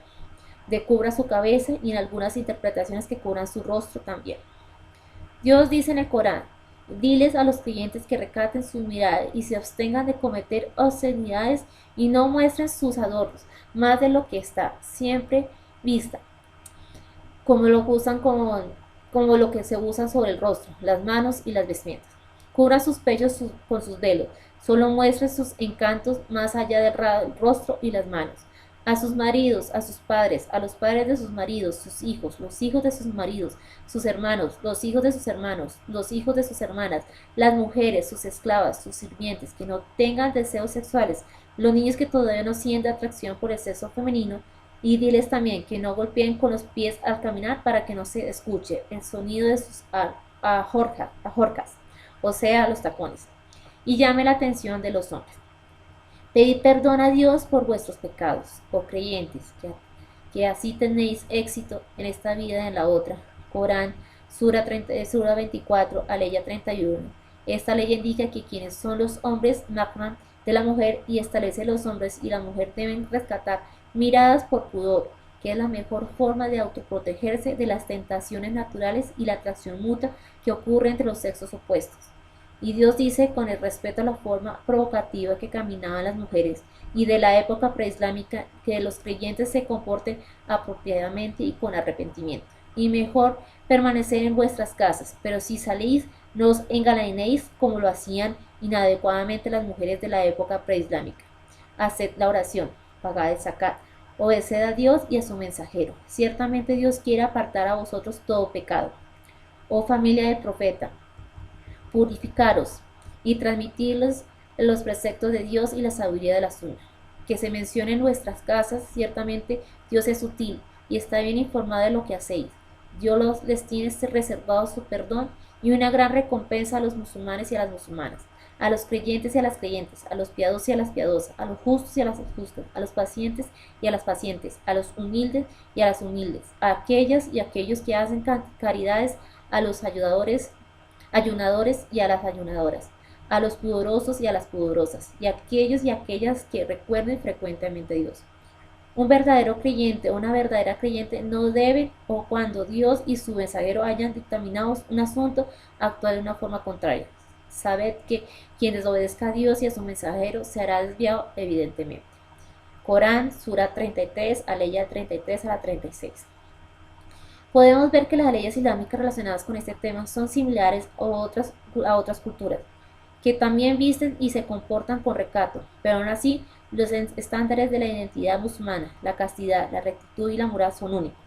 de cubra su cabeza, y en algunas interpretaciones que cubran su rostro también. Dios dice en el Corán: diles a los creyentes que recaten su mirada y se abstengan de cometer obscenidades y no muestren sus adornos más de lo que está siempre vista, como lo usan como lo que se usa sobre el rostro, las manos y las vestimentas. Cubra sus pechos con sus velos, solo muestre sus encantos más allá del rostro y las manos. A sus maridos, a sus padres, a los padres de sus maridos, sus hijos, los hijos de sus maridos, sus hermanos, los hijos de sus hermanos, los hijos de sus hermanas, las mujeres, sus esclavas, sus sirvientes que no tengan deseos sexuales, los niños que todavía no sienten atracción por el sexo femenino, y diles también que no golpeen con los pies al caminar para que no se escuche el sonido de sus ajorcas, o sea, los tacones, y llame la atención de los hombres. Pedid perdón a Dios por vuestros pecados, oh creyentes, que así tenéis éxito en esta vida y en la otra. Corán, Sura 24, Aleya 31. Esta ley indica que quienes son los hombres mahram de la mujer, y establece los hombres y la mujer deben rescatar miradas por pudor, que es la mejor forma de autoprotegerse de las tentaciones naturales y la atracción mutua que ocurre entre los sexos opuestos. Y Dios dice, con el respeto a la forma provocativa que caminaban las mujeres y de la época preislámica, que los creyentes se comporten apropiadamente y con arrepentimiento. Y mejor permanecer en vuestras casas, pero si salís, no os engalanéis como lo hacían inadecuadamente las mujeres de la época preislámica. Haced la oración, pagad el zakat, obedeced a Dios y a su mensajero. Ciertamente Dios quiere apartar a vosotros todo pecado. Oh familia del profeta, purificaros y transmitirles los preceptos de Dios y la sabiduría de la Sunna. Que se mencione en nuestras casas, ciertamente Dios es sutil y está bien informado de lo que hacéis. Dios les tiene reservado su perdón y una gran recompensa a los musulmanes y a las musulmanas, a los creyentes y a las creyentes, a los piadosos y a las piadosas, a los justos y a las justas, a los pacientes y a las pacientes, a los humildes y a las humildes, a aquellas y aquellos que hacen caridades, a los ayunadores y a las ayunadoras, a los pudorosos y a las pudorosas, y a aquellos y aquellas que recuerden frecuentemente a Dios. Un verdadero creyente o una verdadera creyente no debe, o cuando Dios y su mensajero hayan dictaminado un asunto, actuar de una forma contraria. Sabed que quien desobedezca a Dios y a su mensajero se hará desviado evidentemente. Corán, Sura 33, Aleya 33 a la 36. Podemos ver que las leyes islámicas relacionadas con este tema son similares a otras culturas, que también visten y se comportan con recato, pero aún así los estándares de la identidad musulmana, la castidad, la rectitud y la moral son únicos.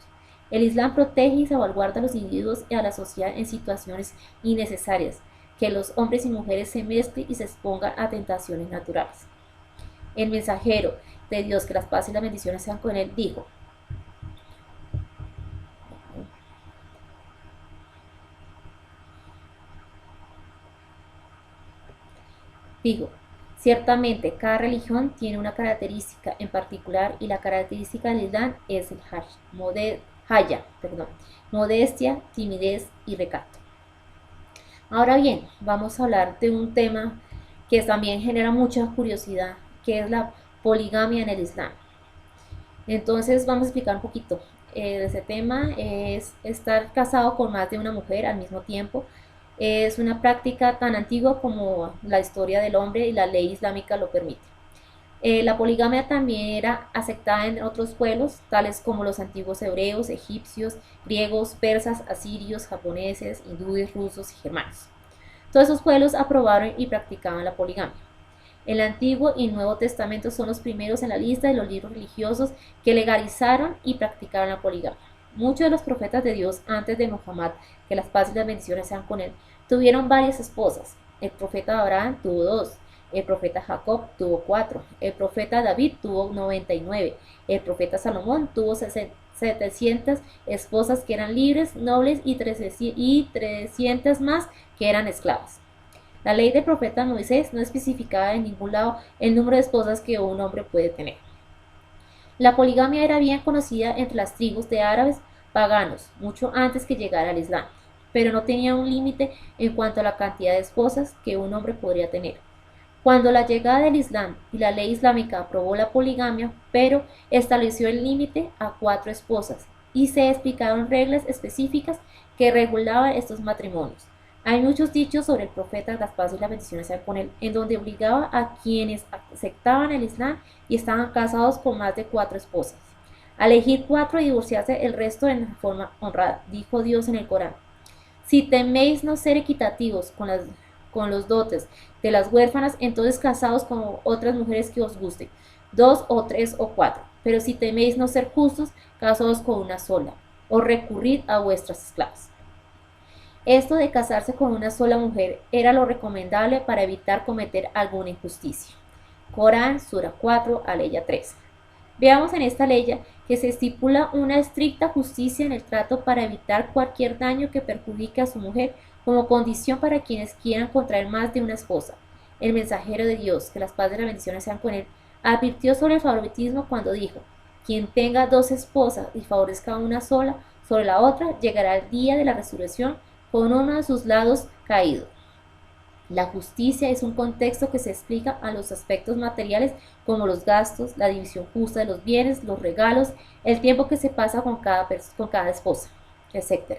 El Islam protege y salvaguarda a los individuos y a la sociedad en situaciones innecesarias, que los hombres y mujeres se mezclen y se expongan a tentaciones naturales. El mensajero de Dios, que las paz y las bendiciones sean con él, dijo: ciertamente cada religión tiene una característica en particular, y la característica del Islam es el haya, modestia, timidez y recato. Ahora bien, vamos a hablar de un tema que también genera mucha curiosidad, que es la poligamia en el Islam. Entonces vamos a explicar un poquito. Ese tema es estar casado con más de una mujer al mismo tiempo. Es una práctica tan antigua como la historia del hombre y la ley islámica lo permite. La poligamia también era aceptada en otros pueblos, tales como los antiguos hebreos, egipcios, griegos, persas, asirios, japoneses, hindúes, rusos y germanos. Todos esos pueblos aprobaron y practicaban la poligamia. El Antiguo y Nuevo Testamento son los primeros en la lista de los libros religiosos que legalizaron y practicaron la poligamia. Muchos de los profetas de Dios antes de Muhammad, que las paz y las bendiciones sean con él, tuvieron varias esposas. El profeta Abraham tuvo 2, el profeta Jacob tuvo 4, el profeta David tuvo 99, el profeta Salomón tuvo 700 esposas que eran libres, nobles y 300 más que eran esclavas. La ley del profeta Moisés no especificaba en ningún lado el número de esposas que un hombre puede tener. La poligamia era bien conocida entre las tribus de árabes paganos, mucho antes que llegara al Islam, pero no tenía un límite en cuanto a la cantidad de esposas que un hombre podría tener. Cuando la llegada del Islam y la ley islámica aprobó la poligamia, pero estableció el límite a 4 esposas y se explicaron reglas específicas que regulaban estos matrimonios. Hay muchos dichos sobre el profeta, las paz y las bendiciones sean con él, en donde obligaba a quienes aceptaban el Islam y estaban casados con más de 4 esposas a elegir 4 y divorciarse el resto en forma honrada. Dijo Dios en el Corán: si teméis no ser equitativos con los dotes de las huérfanas, entonces casados con otras mujeres que os gusten, 2 o 3 o 4. Pero si teméis no ser justos, casados con una sola, o recurrid a vuestras esclavas. Esto de casarse con una sola mujer era lo recomendable para evitar cometer alguna injusticia. Corán, Sura 4, Aleya 3. Veamos en esta ley que se estipula una estricta justicia en el trato para evitar cualquier daño que perjudique a su mujer como condición para quienes quieran contraer más de una esposa. El mensajero de Dios, que las paz y las bendiciones sean con él, advirtió sobre el favoritismo cuando dijo: quien tenga 2 esposas y favorezca una sola sobre la otra, llegará el día de la resurrección con uno de sus lados caído. La justicia es un contexto que se explica a los aspectos materiales como los gastos, la división justa de los bienes, los regalos, el tiempo que se pasa con cada esposa, etc.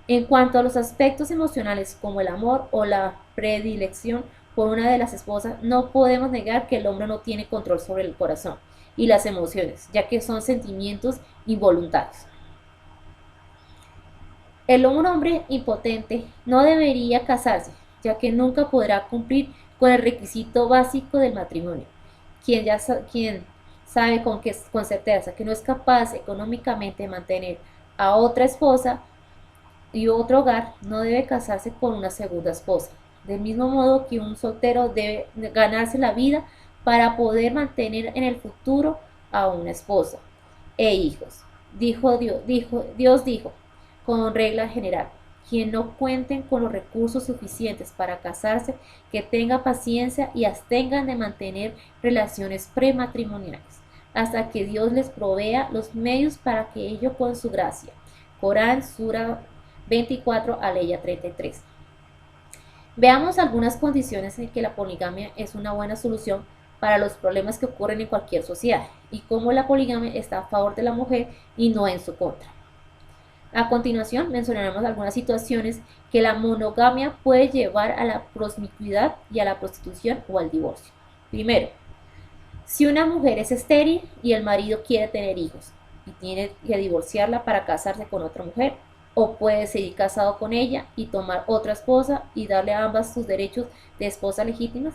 En cuanto a los aspectos emocionales como el amor o la predilección por una de las esposas, no podemos negar que el hombre no tiene control sobre el corazón y las emociones, ya que son sentimientos involuntarios. Un hombre impotente no debería casarse, ya que nunca podrá cumplir con el requisito básico del matrimonio. Quien sabe con certeza que no es capaz económicamente de mantener a otra esposa y otro hogar, no debe casarse con una segunda esposa. Del mismo modo que un soltero debe ganarse la vida para poder mantener en el futuro a una esposa e hijos. Dios dijo, con regla general: quien no cuenten con los recursos suficientes para casarse, que tenga paciencia y abstengan de mantener relaciones prematrimoniales, hasta que Dios les provea los medios para que ello con su gracia. Corán, Sura 24, Aleya 33. Veamos algunas condiciones en que la poligamia es una buena solución para los problemas que ocurren en cualquier sociedad, y cómo la poligamia está a favor de la mujer y no en su contra. A continuación mencionaremos algunas situaciones que la monogamia puede llevar a la promiscuidad y a la prostitución o al divorcio. Primero, si una mujer es estéril y el marido quiere tener hijos y tiene que divorciarla para casarse con otra mujer, o puede seguir casado con ella y tomar otra esposa y darle a ambas sus derechos de esposas legítimas.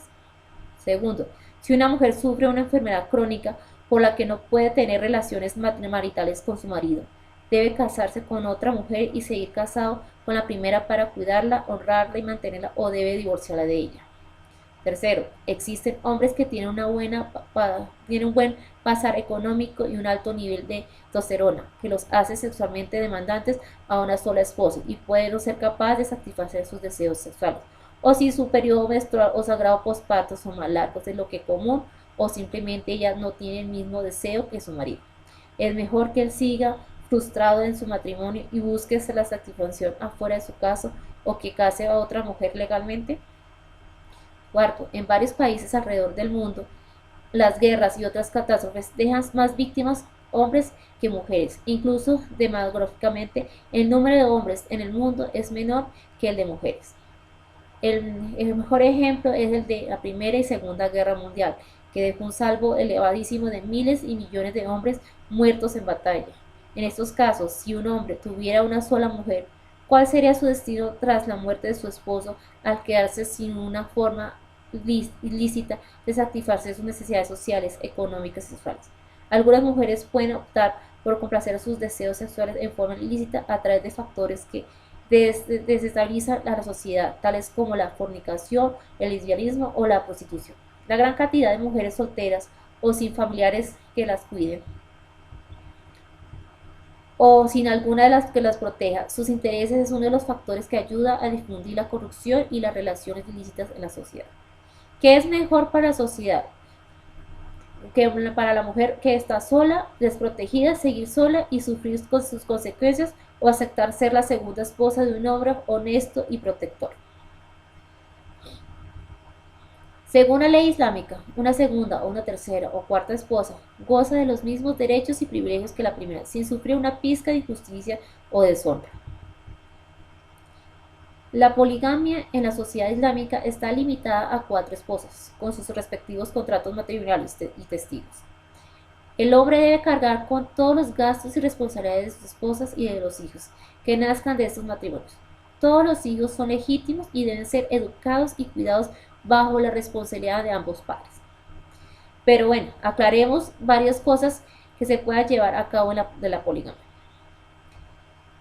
Segundo, si una mujer sufre una enfermedad crónica por la que no puede tener relaciones maritales con su marido, debe casarse con otra mujer y seguir casado con la primera para cuidarla, honrarla y mantenerla, o debe divorciarla de ella. Tercero, existen hombres que tienen un buen pasar económico y un alto nivel de testosterona, que los hace sexualmente demandantes a una sola esposa y pueden no ser capaces de satisfacer sus deseos sexuales, o si su periodo menstrual o sagrado posparto son más largos de lo que común, o simplemente ella no tiene el mismo deseo que su marido. Es mejor que él siga frustrado en su matrimonio y busque la satisfacción afuera de su casa, o que case a otra mujer legalmente. Cuarto, en varios países alrededor del mundo, las guerras y otras catástrofes dejan más víctimas hombres que mujeres. Incluso demográficamente, el número de hombres en el mundo es menor que el de mujeres. El mejor ejemplo es el de la Primera y Segunda Guerra Mundial, que dejó un saldo elevadísimo de miles y millones de hombres muertos en batalla. En estos casos, si un hombre tuviera una sola mujer, ¿cuál sería su destino tras la muerte de su esposo al quedarse sin una forma ilícita de satisfacer sus necesidades sociales, económicas y sexuales? Algunas mujeres pueden optar por complacer sus deseos sexuales en forma ilícita a través de factores que desestabilizan a la sociedad, tales como la fornicación, el lesbianismo o la prostitución. La gran cantidad de mujeres solteras o sin familiares que las cuiden o sin alguna de las que las proteja, sus intereses es uno de los factores que ayuda a difundir la corrupción y las relaciones ilícitas en la sociedad. ¿Qué es mejor para la sociedad? Que para la mujer que está sola, desprotegida, seguir sola y sufrir con sus consecuencias o aceptar ser la segunda esposa de un hombre honesto y protector. Según la ley islámica, una segunda o una tercera o cuarta esposa goza de los mismos derechos y privilegios que la primera, sin sufrir una pizca de injusticia o deshonra. La poligamia en la sociedad islámica está limitada a 4 esposas, con sus respectivos contratos matrimoniales y testigos. El hombre debe cargar con todos los gastos y responsabilidades de sus esposas y de los hijos que nazcan de estos matrimonios. Todos los hijos son legítimos y deben ser educados y cuidados bajo la responsabilidad de ambos padres. Pero bueno, aclaremos varias cosas que se puedan llevar a cabo de la poligamia.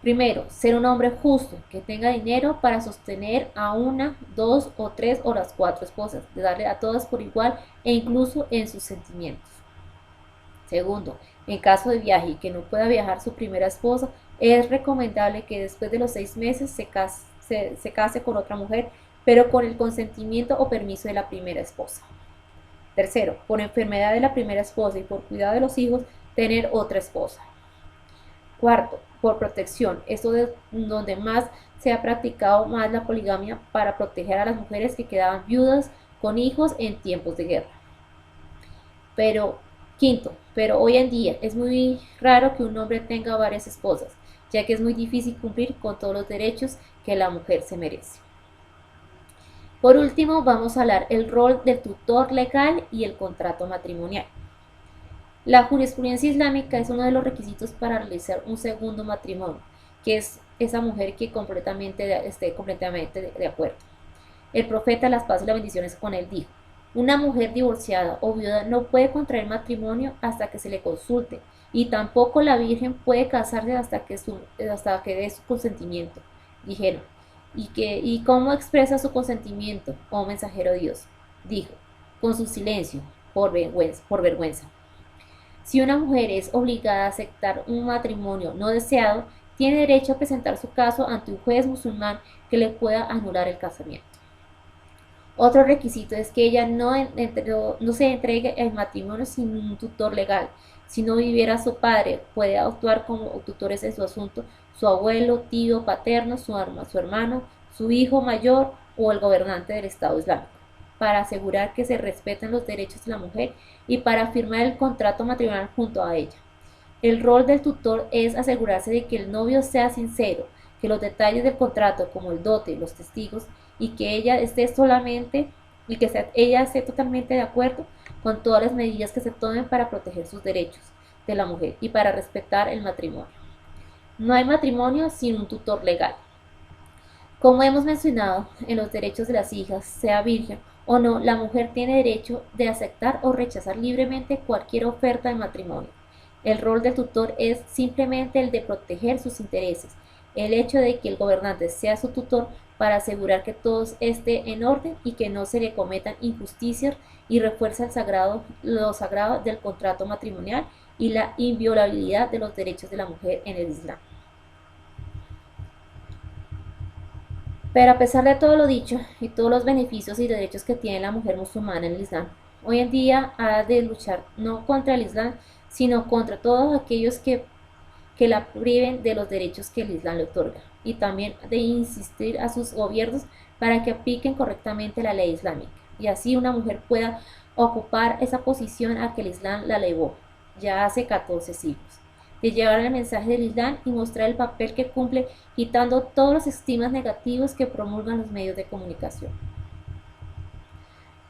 Primero, ser un hombre justo, que tenga dinero para sostener a una, 2 o 3 o las 4 esposas, de darle a todas por igual e incluso en sus sentimientos. Segundo, en caso de viaje y que no pueda viajar su primera esposa, es recomendable que después de los 6 meses se case con otra mujer, pero con el consentimiento o permiso de la primera esposa. Tercero, por enfermedad de la primera esposa y por cuidado de los hijos, tener otra esposa. Cuarto, por protección, esto es donde más se ha practicado más la poligamia para proteger a las mujeres que quedaban viudas con hijos en tiempos de guerra. Quinto, pero hoy en día es muy raro que un hombre tenga varias esposas, ya que es muy difícil cumplir con todos los derechos que la mujer se merece. Por último, vamos a hablar del rol del tutor legal y el contrato matrimonial. La jurisprudencia islámica es uno de los requisitos para realizar un segundo matrimonio, que es esa mujer que esté completamente de acuerdo. El profeta, las paz y las bendiciones con él, dijo: una mujer divorciada o viuda no puede contraer matrimonio hasta que se le consulte, y tampoco la virgen puede casarse hasta que dé su consentimiento. Dijeron: ¿Y cómo expresa su consentimiento, oh mensajero de Dios? Dijo: con su silencio, por vergüenza. Si una mujer es obligada a aceptar un matrimonio no deseado, tiene derecho a presentar su caso ante un juez musulmán que le pueda anular el casamiento. Otro requisito es que ella no se entregue al matrimonio sin un tutor legal. Si no viviera su padre, puede actuar como tutores en su asunto su abuelo, tío, paterno, su hermano, su hijo mayor o el gobernante del Estado Islámico, para asegurar que se respeten los derechos de la mujer y para firmar el contrato matrimonial junto a ella. El rol del tutor es asegurarse de que el novio sea sincero, que los detalles del contrato, como el dote, los testigos, y que ella esté totalmente de acuerdo con todas las medidas que se tomen para proteger sus derechos de la mujer y para respetar el matrimonio. No hay matrimonio sin un tutor legal. Como hemos mencionado, en los derechos de las hijas, sea virgen o no, la mujer tiene derecho de aceptar o rechazar libremente cualquier oferta de matrimonio. El rol del tutor es simplemente el de proteger sus intereses. El hecho de que el gobernante sea su tutor para asegurar que todo esté en orden y que no se le cometan injusticias y refuerza lo sagrado del contrato matrimonial y la inviolabilidad de los derechos de la mujer en el Islam. Pero a pesar de todo lo dicho y todos los beneficios y derechos que tiene la mujer musulmana en el Islam, hoy en día ha de luchar no contra el Islam, sino contra todos aquellos que la priven de los derechos que el Islam le otorga, y también de insistir a sus gobiernos para que apliquen correctamente la ley islámica, y así una mujer pueda ocupar esa posición a que el Islam la elevó ya hace 14 siglos. de llevar el mensaje del Islam y mostrar el papel que cumple, quitando todos los estigmas negativos que promulgan los medios de comunicación.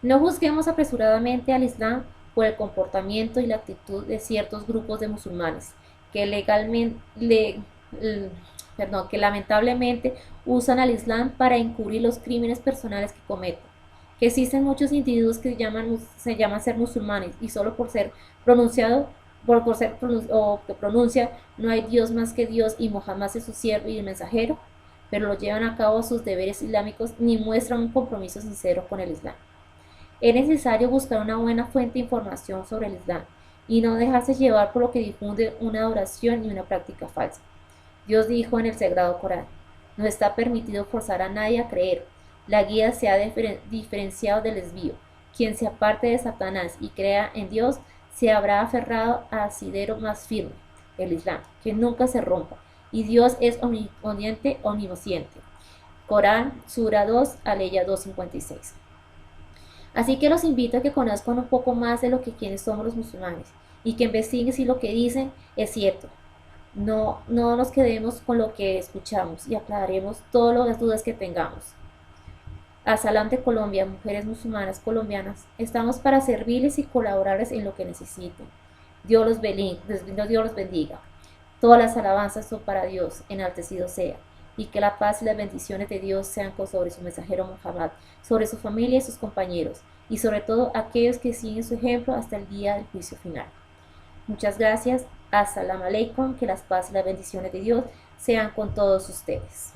No juzguemos apresuradamente al Islam por el comportamiento y la actitud de ciertos grupos de musulmanes que, que lamentablemente usan al Islam para encubrir los crímenes personales que cometen. Que existen muchos individuos que se llaman ser musulmanes y solo por ser pronunciado o que pronuncia no hay Dios más que Dios y Mohammed es su siervo y el mensajero, pero lo llevan a cabo sus deberes islámicos ni muestran un compromiso sincero con el Islam. Es necesario buscar una buena fuente de información sobre el Islam y no dejarse llevar por lo que difunde una adoración y una práctica falsa. Dios dijo en el Sagrado Corán: no está permitido forzar a nadie a creer. La guía se ha diferenciado del desvío. Quien se aparte de Satanás y crea en Dios se habrá aferrado al asidero más firme, el Islam, que nunca se rompa. Y Dios es omnisciente, omnisciente. Corán, Sura 2, Aleya 256. Así que los invito a que conozcan un poco más de lo que quienes somos los musulmanes y que investiguen si lo que dicen es cierto. No nos quedemos con lo que escuchamos y aclararemos todas las dudas que tengamos. Asalam de Colombia, mujeres musulmanas colombianas, estamos para servirles y colaborarles en lo que necesiten. Dios los bendiga. Todas las alabanzas son para Dios, enaltecido sea, y que la paz y las bendiciones de Dios sean sobre su mensajero Muhammad, sobre su familia y sus compañeros, y sobre todo aquellos que siguen su ejemplo hasta el día del juicio final. Muchas gracias. As-salamu alaykum, que las paz y las bendiciones de Dios sean con todos ustedes.